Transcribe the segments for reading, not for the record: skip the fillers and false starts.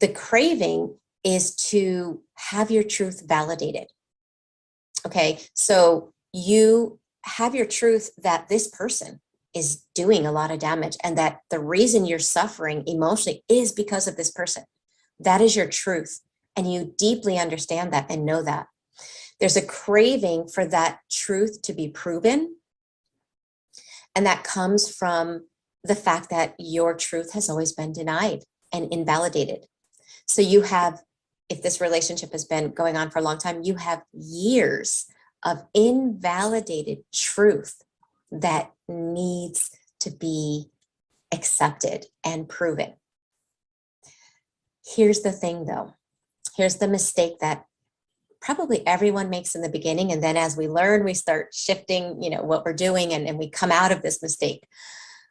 The craving is to have your truth validated. Okay, so you have your truth that this person is doing a lot of damage and that the reason you're suffering emotionally is because of this person. That is your truth. And you deeply understand that and know that. There's a craving for that truth to be proven. And that comes from the fact that your truth has always been denied and invalidated. So you have, if this relationship has been going on for a long time, you have years of invalidated truth that needs to be accepted and proven. Here's the thing though. Here's the mistake that probably everyone makes in the beginning. And then as we learn, we start shifting, what we're doing and we come out of this mistake.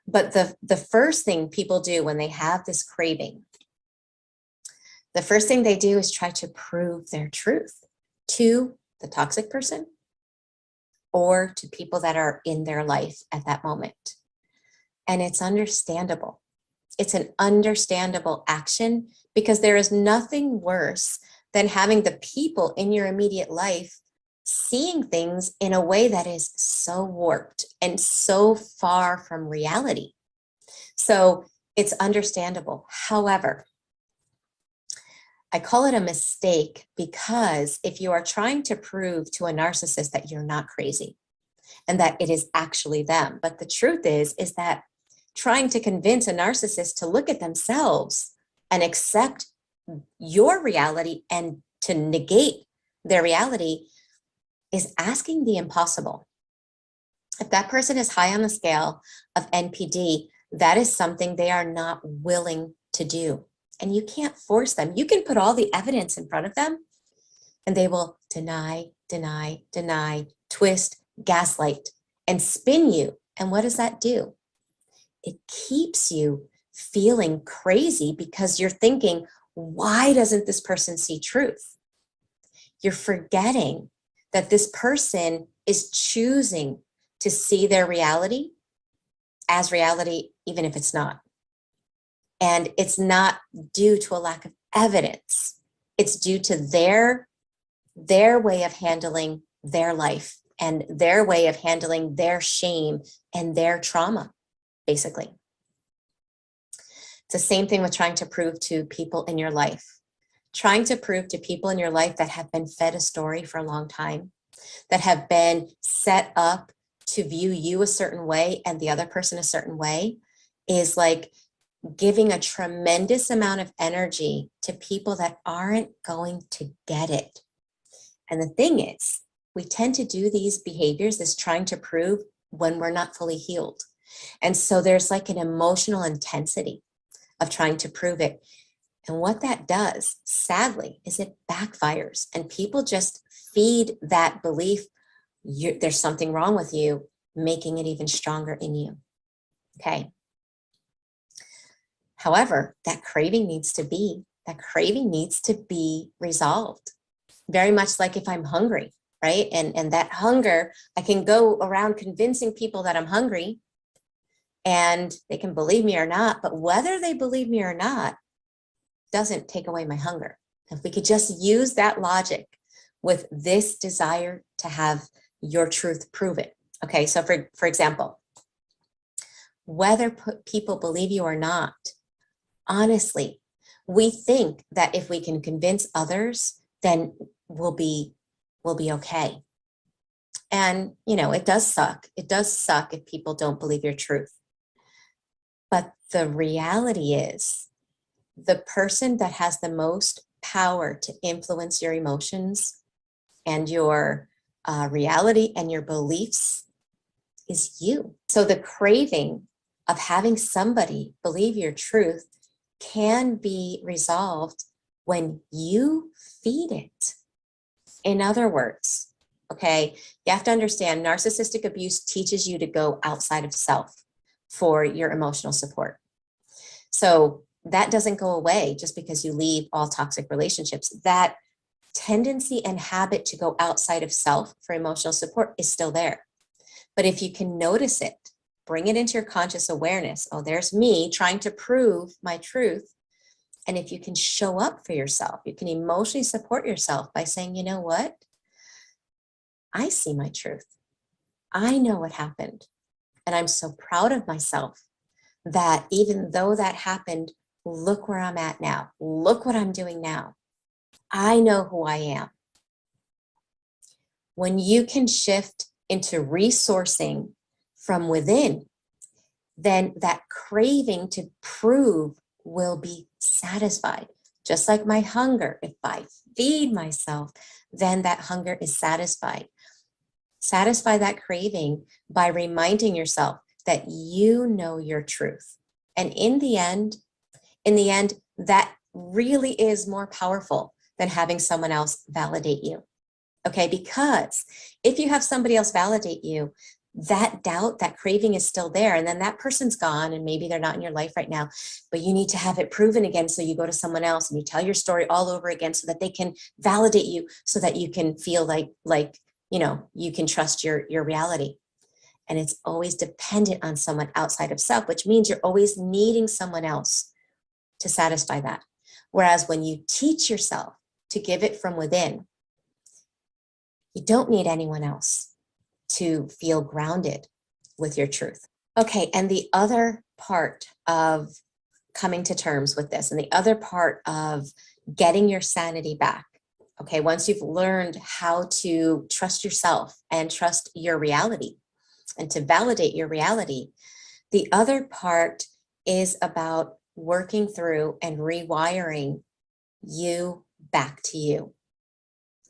But the first thing people do when they have this craving, the first thing they do is try to prove their truth to the toxic person or to people that are in their life at that moment. And it's understandable. It's an understandable action because there is nothing worse than having the people in your immediate life seeing things in a way that is so warped and so far from reality. So it's understandable. However, I call it a mistake because if you are trying to prove to a narcissist that you're not crazy and that it is actually them, but the truth is that trying to convince a narcissist to look at themselves and accept your reality and to negate their reality is asking the impossible. If that person is high on the scale of NPD, that is something they are not willing to do. And you can't force them. You can put all the evidence in front of them and they will deny, twist, gaslight, and spin you. And what does that do? It keeps you feeling crazy because you're thinking, why doesn't this person see truth? You're forgetting that this person is choosing to see their reality as reality, even if it's not. And it's not due to a lack of evidence. It's due to their way of handling their life and their way of handling their shame and their trauma, basically. It's the same thing with trying to prove to people in your life. Trying to prove to people in your life that have been fed a story for a long time, that have been set up to view you a certain way and the other person a certain way, is like giving a tremendous amount of energy to people that aren't going to get it. And the thing is, we tend to do these behaviors, this trying to prove, when we're not fully healed. And so there's like an emotional intensity of trying to prove it. And what that does, sadly, is it backfires and people just feed that belief, there's something wrong with you, making it even stronger in you. Okay. However, that craving needs to be resolved. Very much like if I'm hungry, right? And that hunger, I can go around convincing people that I'm hungry and they can believe me or not, but whether they believe me or not doesn't take away my hunger. If we could just use that logic with this desire to have your truth proven. Okay, so for example, whether people believe you or not, honestly, we think that if we can convince others, then we'll be okay. And, it does suck. It does suck if people don't believe your truth. But the reality is, the person that has the most power to influence your emotions and your reality and your beliefs is you. So the craving of having somebody believe your truth can be resolved when you feed it. In other words, okay, you have to understand narcissistic abuse teaches you to go outside of self for your emotional support. So that doesn't go away just because you leave all toxic relationships. That tendency and habit to go outside of self for emotional support is still there. But if you can notice it, bring it into your conscious awareness. Oh, there's me trying to prove my truth. And if you can show up for yourself, you can emotionally support yourself by saying, you know what? I see my truth. I know what happened. And I'm so proud of myself that even though that happened, look where I'm at now. Look what I'm doing now. I know who I am. When you can shift into resourcing from within, then that craving to prove will be satisfied. Just like my hunger, if I feed myself, then that hunger is satisfied. Satisfy that craving by reminding yourself that you know your truth. And in the end, that really is more powerful than having someone else validate you. Okay, because if you have somebody else validate you, that doubt, that craving is still there. And then that person's gone and maybe they're not in your life right now, but you need to have it proven again. So you go to someone else and you tell your story all over again so that they can validate you, so that you can feel like, you know, you can trust your reality. And it's always dependent on someone outside of self, which means you're always needing someone else to satisfy that. Whereas when you teach yourself to give it from within, you don't need anyone else to feel grounded with your truth. Okay, and the other part of coming to terms with this, and the other part of getting your sanity back, okay, once you've learned how to trust yourself and trust your reality and to validate your reality, the other part is about working through and rewiring you back to you.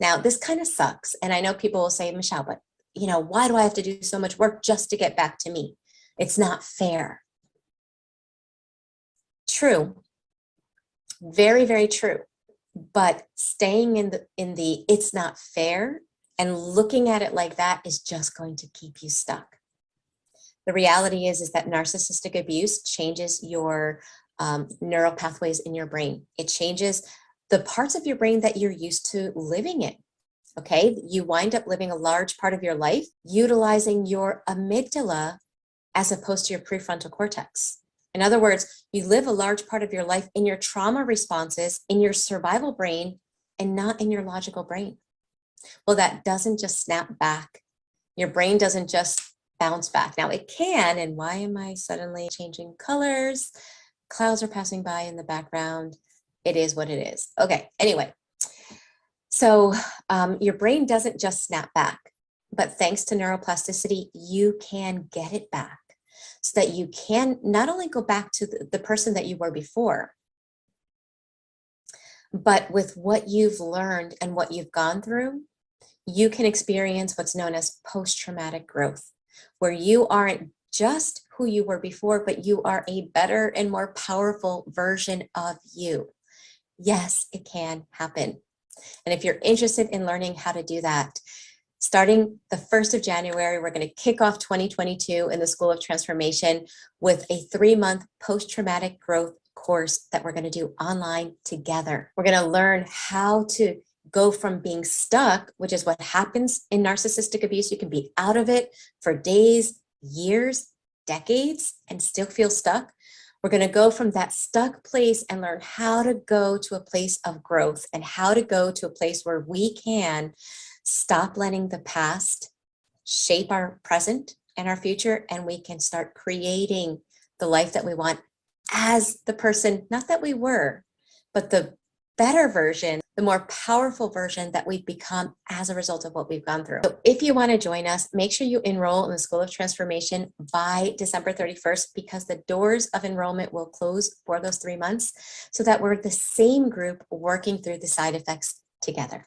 Now, this kind of sucks. And I know people will say, Michelle, but you know, why do I have to do so much work just to get back to me? It's not fair. True. Very, very true. But staying in the it's not fair and looking at it like that is just going to keep you stuck. The reality is that narcissistic abuse changes your neural pathways in your brain. It changes the parts of your brain that you're used to living in. Okay, you wind up living a large part of your life utilizing your amygdala as opposed to your prefrontal cortex. In other words, you live a large part of your life in your trauma responses, in your survival brain, and not in your logical brain. Well, that doesn't just snap back. Your brain doesn't just bounce back. Now it can, and why am I suddenly changing colors? Clouds are passing by in the background. It is what it is. Okay, anyway. So your brain doesn't just snap back, but thanks to neuroplasticity, you can get it back so that you can not only go back to the person that you were before, but with what you've learned and what you've gone through, you can experience what's known as post-traumatic growth, where you aren't just who you were before, but you are a better and more powerful version of you. Yes, it can happen. And if you're interested in learning how to do that, starting the 1st of January, we're going to kick off 2022 in the School of Transformation with a 3-month post-traumatic growth course that we're going to do online together. We're going to learn how to go from being stuck, which is what happens in narcissistic abuse. You can be out of it for days, years, decades, and still feel stuck. We're going to go from that stuck place and learn how to go to a place of growth and how to go to a place where we can stop letting the past shape our present and our future, and we can start creating the life that we want as the person, not that we were, but the better version, the more powerful version that we've become as a result of what we've gone through. So if you want to join us, make sure you enroll in the School of Transformation by December 31st, because the doors of enrollment will close for those 3 months so that we're the same group working through the side effects together.